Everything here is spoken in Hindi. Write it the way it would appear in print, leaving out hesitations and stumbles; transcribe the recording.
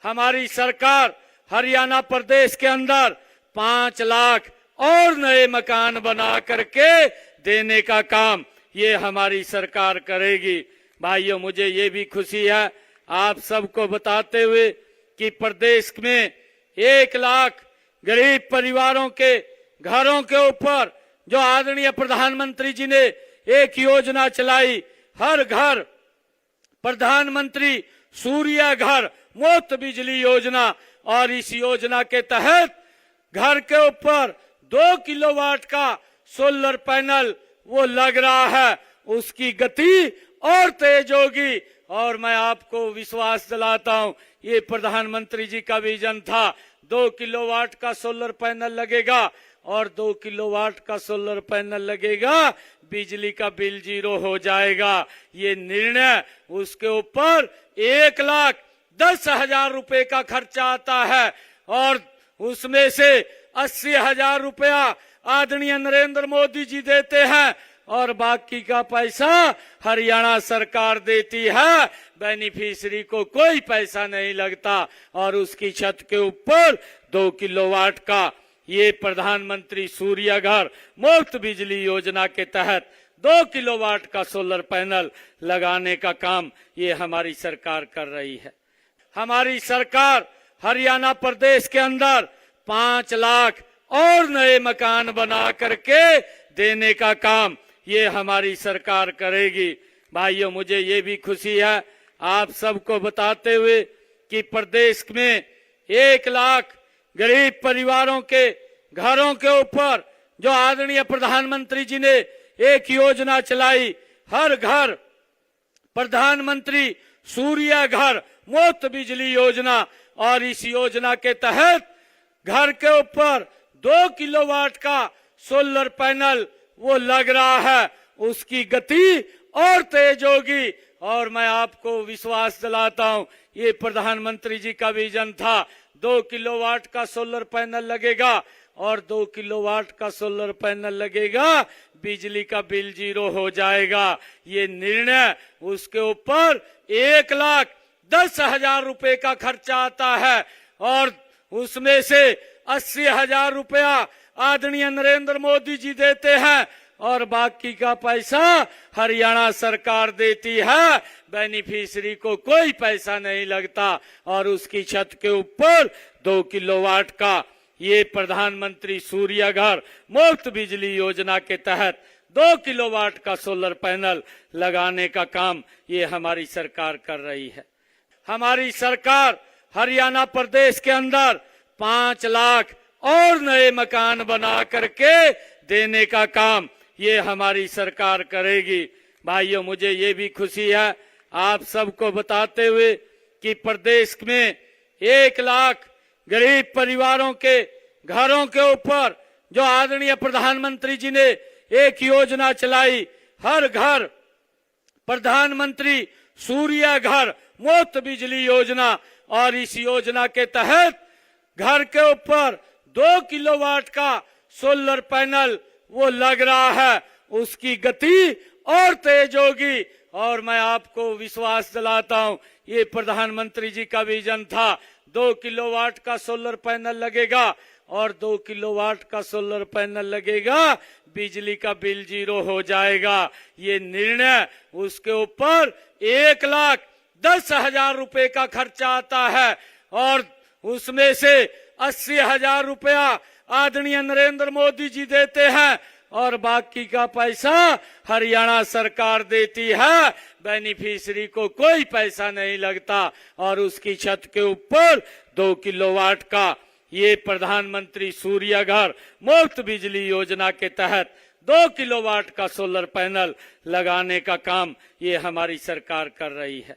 हमारी सरकार हरियाणा प्रदेश के अंदर 5 लाख और नए मकान बना करके देने का काम ये हमारी सरकार करेगी। भाइयों, मुझे ये भी खुशी है आप सबको बताते हुए कि प्रदेश में 1 लाख गरीब परिवारों के घरों के ऊपर जो आदरणीय प्रधानमंत्री जी ने एक योजना चलाई, हर घर प्रधानमंत्री सूर्य घर मुफ्त बिजली योजना, और इस योजना के तहत घर के ऊपर 2 किलोवाट का सोलर पैनल वो लग रहा है, उसकी गति और तेज होगी। और मैं आपको विश्वास दिलाता हूं, ये प्रधानमंत्री जी का विजन था। 2 किलोवाट का सोलर पैनल लगेगा और 2 किलोवाट का सोलर पैनल लगेगा, बिजली का बिल 0 हो जाएगा। ये निर्णय, उसके ऊपर 1,10,000 रुपए का खर्चा आता है और उसमें से 80,000 रुपया आदरणीय नरेंद्र मोदी जी देते हैं और बाकी का पैसा हरियाणा सरकार देती है। बेनिफिशियरी को कोई पैसा नहीं लगता और उसकी छत के ऊपर 2 किलोवाट का ये प्रधानमंत्री सूर्य घर मुफ्त बिजली योजना के तहत 2 किलोवाट का सोलर पैनल लगाने का काम ये हमारी सरकार कर रही है। हमारी सरकार हरियाणा प्रदेश के अंदर 5 लाख और नए मकान बना करके देने का काम ये हमारी सरकार करेगी। भाइयों, मुझे ये भी खुशी है आप सबको बताते हुए कि प्रदेश में 1 लाख गरीब परिवारों के घरों के ऊपर जो आदरणीय प्रधानमंत्री जी ने एक योजना चलाई, हर घर प्रधानमंत्री सूर्य घर मुफ्त बिजली योजना, और इस योजना के तहत घर के ऊपर 2 किलोवाट का सोलर पैनल वो लग रहा है, उसकी गति और तेज होगी। और मैं आपको विश्वास दिलाता हूं, ये प्रधानमंत्री जी का विजन था। 2 किलोवाट का सोलर पैनल लगेगा और 2 किलोवाट का सोलर पैनल लगेगा, बिजली का बिल 0 हो जाएगा। ये निर्णय, उसके ऊपर 1,10,000 रुपए का खर्चा आता है और उसमें से 80,000 रुपया आदरणीय नरेंद्र मोदी जी देते हैं और बाकी का पैसा हरियाणा सरकार देती है। बेनिफिशियरी को कोई पैसा नहीं लगता और उसकी छत के ऊपर 2 किलोवाट का ये प्रधानमंत्री सूर्य घर मुफ्त बिजली योजना के तहत 2 किलोवाट का सोलर पैनल लगाने का काम ये हमारी सरकार कर रही है। हमारी सरकार हरियाणा प्रदेश के अंदर 5 लाख और नए मकान बना करके देने का काम ये हमारी सरकार करेगी। भाइयों, मुझे ये भी खुशी है आप सबको बताते हुए कि प्रदेश में 1 लाख गरीब परिवारों के घरों के ऊपर जो आदरणीय प्रधानमंत्री जी ने एक योजना चलाई, हर घर प्रधानमंत्री सूर्य घर मुफ्त बिजली योजना, और इस योजना के तहत घर के ऊपर 2 किलोवाट का सोलर पैनल वो लग रहा है, उसकी गति और तेज होगी। और मैं आपको विश्वास दिलाता हूं, ये प्रधानमंत्री जी का विजन था। 2 किलोवाट का सोलर पैनल लगेगा और 2 किलोवाट का सोलर पैनल लगेगा, बिजली का बिल 0 हो जाएगा। ये निर्णय, उसके ऊपर 1,10,000 रुपए का खर्चा आता है और उसमें से 80,000 रुपया आदरणीय नरेंद्र मोदी जी देते हैं और बाकी का पैसा हरियाणा सरकार देती है। बेनिफिशियरी को कोई पैसा नहीं लगता और उसकी छत के ऊपर 2 किलोवाट का ये प्रधानमंत्री सूर्य घर मुफ्त बिजली योजना के तहत 2 किलोवाट का सोलर पैनल लगाने का काम ये हमारी सरकार कर रही है।